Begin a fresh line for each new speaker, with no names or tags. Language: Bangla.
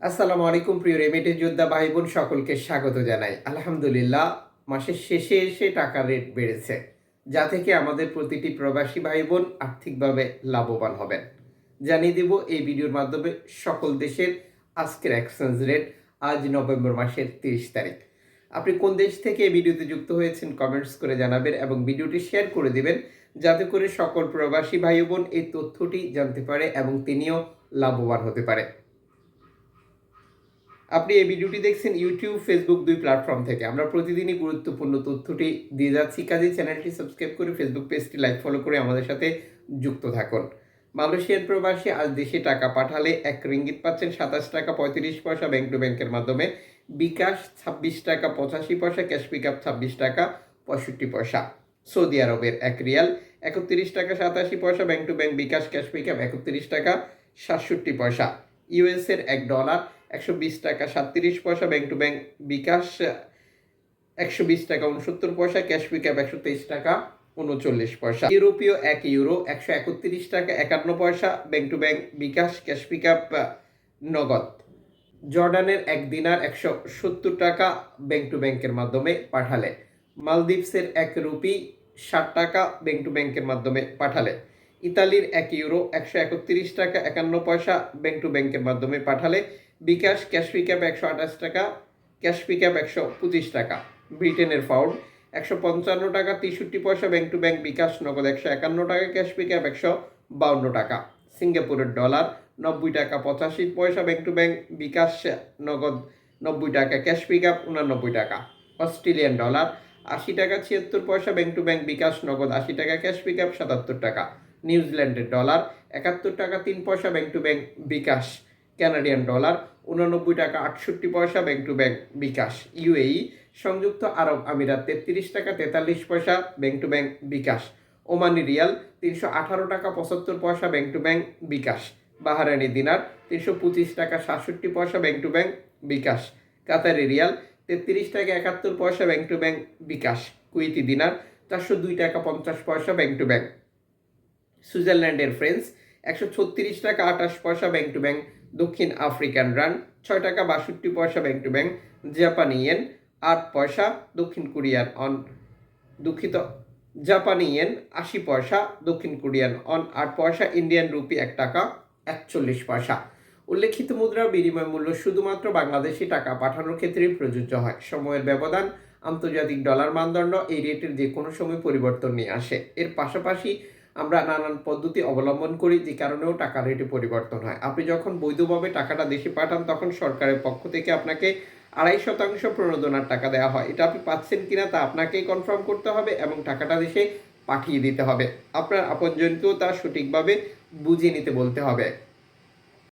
আসসালামু আলাইকুম প্রিয় রেমিটেন্স যোদ্ধা ভাই বোন সকলকে স্বাগত জানাই। আলহামদুলিল্লাহ, মাসের শেষে এসে টাকার রেট বেড়েছে, যা থেকে আমাদের প্রতিটি প্রবাসী ভাই বোন আর্থিকভাবে লাভবান হবেন। জানিয়ে দেব এই ভিডিওর মাধ্যমে সকল দেশের আজকের এক্সচেঞ্জ রেট আজ নভেম্বর মাসের 30 তারিখ। আপনি কোন দেশ থেকে এই ভিডিওতে যুক্ত হয়েছেন কমেন্টস করে জানাবেন এবং ভিডিওটি শেয়ার করে দিবেন, যাতে করে সকল প্রবাসী ভাই বোন এই তথ্যটি জানতে পারে এবং তিনিও লাভবান হতে পারে। আপনি এই ভিডিওটি দেখছেন ইউটিউব, ফেসবুক দুই প্ল্যাটফর্ম থেকে। আমরা প্রতিদিনই গুরুত্বপূর্ণ তথ্যটি দিয়ে যাচ্ছি, কাজেই চ্যানেলটি সাবস্ক্রাইব করে ফেসবুক পেজটি লাইক ফলো করে আমাদের সাথে যুক্ত থাকুন। মালয়েশিয়ান প্রবাসী আজ দেশে টাকা পাঠালে 1 রিঙ্গিত পাচ্ছেন 27 টাকা 35 পয়সা ব্যাংক টু ব্যাংকের মাধ্যমে, বিকাশ 26 টাকা 85 পয়সা, ক্যাশ পিকআপ 26 টাকা 65 পয়সা। সৌদি আরবের 1 রিয়াল 31 টাকা 87 পয়সা bank to bank, bKash cash pickup 31 টাকা 67 পয়সা। ইউএসের $1 120 টাকা 37 পয়সা ব্যাংক টু ব্যাংক, বিকাশ 120 টাকা 69 পয়সা, ক্যাশ পিকআপ 123 টাকা 39 পয়সা। ইউরোপীয় 1 ইউরো 131 টাকা 51 পয়সা bank to bank, bKash cash pickup Nagad. জর্ডানের 1 দিনার 170 টাকা ব্যাংক টু ব্যাংকের মাধ্যমে পাঠালে। মালদ্বীপসের 1 রুপি 60 টাকা ব্যাংক টু ব্যাংকের মাধ্যমে পাঠালে। ইতালির 1 ইউরো 131 টাকা 51 পয়সা ব্যাংক টু ব্যাংকের মাধ্যমে পাঠালে, বিকাশ ক্যাশ পিকআপ 128 টাকা, ক্যাশ পিকআপ 125 টাকা। ব্রিটেনের পাউন্ড 155 টাকা 63 পয়সা ব্যাংক টু ব্যাংক, বিকাশ নগদ 151 টাকা, ক্যাশ পিকআপ 152 টাকা। সিঙ্গাপুরের ডলার 90 টাকা 85 পয়সা ব্যাংক টু ব্যাংক, বিকাশ নগদ 90 টাকা, ক্যাশ পিকআপ 89 টাকা। অস্ট্রেলিয়ান ডলার 80 টাকা 76 পয়সা ব্যাংক টু ব্যাংক, বিকাশ নগদ 80 টাকা, ক্যাশ পিকআপ 77 টাকা। নিউজিল্যান্ডের ডলার 71 টাকা 3 পয়সা bank to bank, bKash. Canadian dollar 89 টাকা 68 পয়সা bank to bank, bKash. UAE সংযুক্ত আরব আমিরাত 33 টাকা 43 পয়সা bank to bank, bKash. Omani riyal 318 টাকা 75 পয়সা bank to bank, bKash. Bahraini dinar 325 টাকা 67 পয়সা bank to bank, bKash. Qatari riyal 33 টাকা 71 পয়সা bank to bank, bKash. Kuwaiti dinar 402 টাকা 50 পয়সা ব্যাংক টু ব্যাংক। সুইজারল্যান্ডের ফ্রেন্স 136 টাকা 28 পয়সা ব্যাংক টু ব্যাংক। দক্ষিণ আফ্রিকান রান 6 টাকা 62 পয়সা ব্যাংক টু ব্যাংক। জাপানি ইয়েন 8 পয়সা। দক্ষিণ কোরিয়ান অন দুঃখিত জাপানি ইয়েন 80 পয়সা। দক্ষিণ কোরিয়ান অন 8 পয়সা। ইন্ডিয়ান রুপি 1 টাকা 41 পয়সা। উল্লেখিত মুদ্রা বিনিময় মূল্য শুধুমাত্র বাংলাদেশি টাকা পাঠানোর ক্ষেত্রেই প্রযোজ্য হয়। সময়ের ব্যবধান, আন্তর্জাতিক ডলার মানদণ্ড এই রেটের যে কোনো সময় পরিবর্তন নিয়ে আসে। এর পাশাপাশি আমরা নানান পদ্ধতি অবলম্বন করি, যে কারণেও টাকা রেটে পরিবর্তন হয়। আপনি যখন বৈধভাবে টাকাটা দেশে পাঠান, তখন সরকারের পক্ষ থেকে আপনাকে 2.5% প্রণোদনার টাকা দেওয়া হয়। এটা আপনি পাচ্ছেন কিনা তা আপনাকেই কনফার্ম করতে হবে এবং টাকাটা দেশে পাঠিয়ে দিতে হবে। আপনার আপনজনকেও তা সঠিকভাবে বুঝিয়ে নিতে বলতে হবে।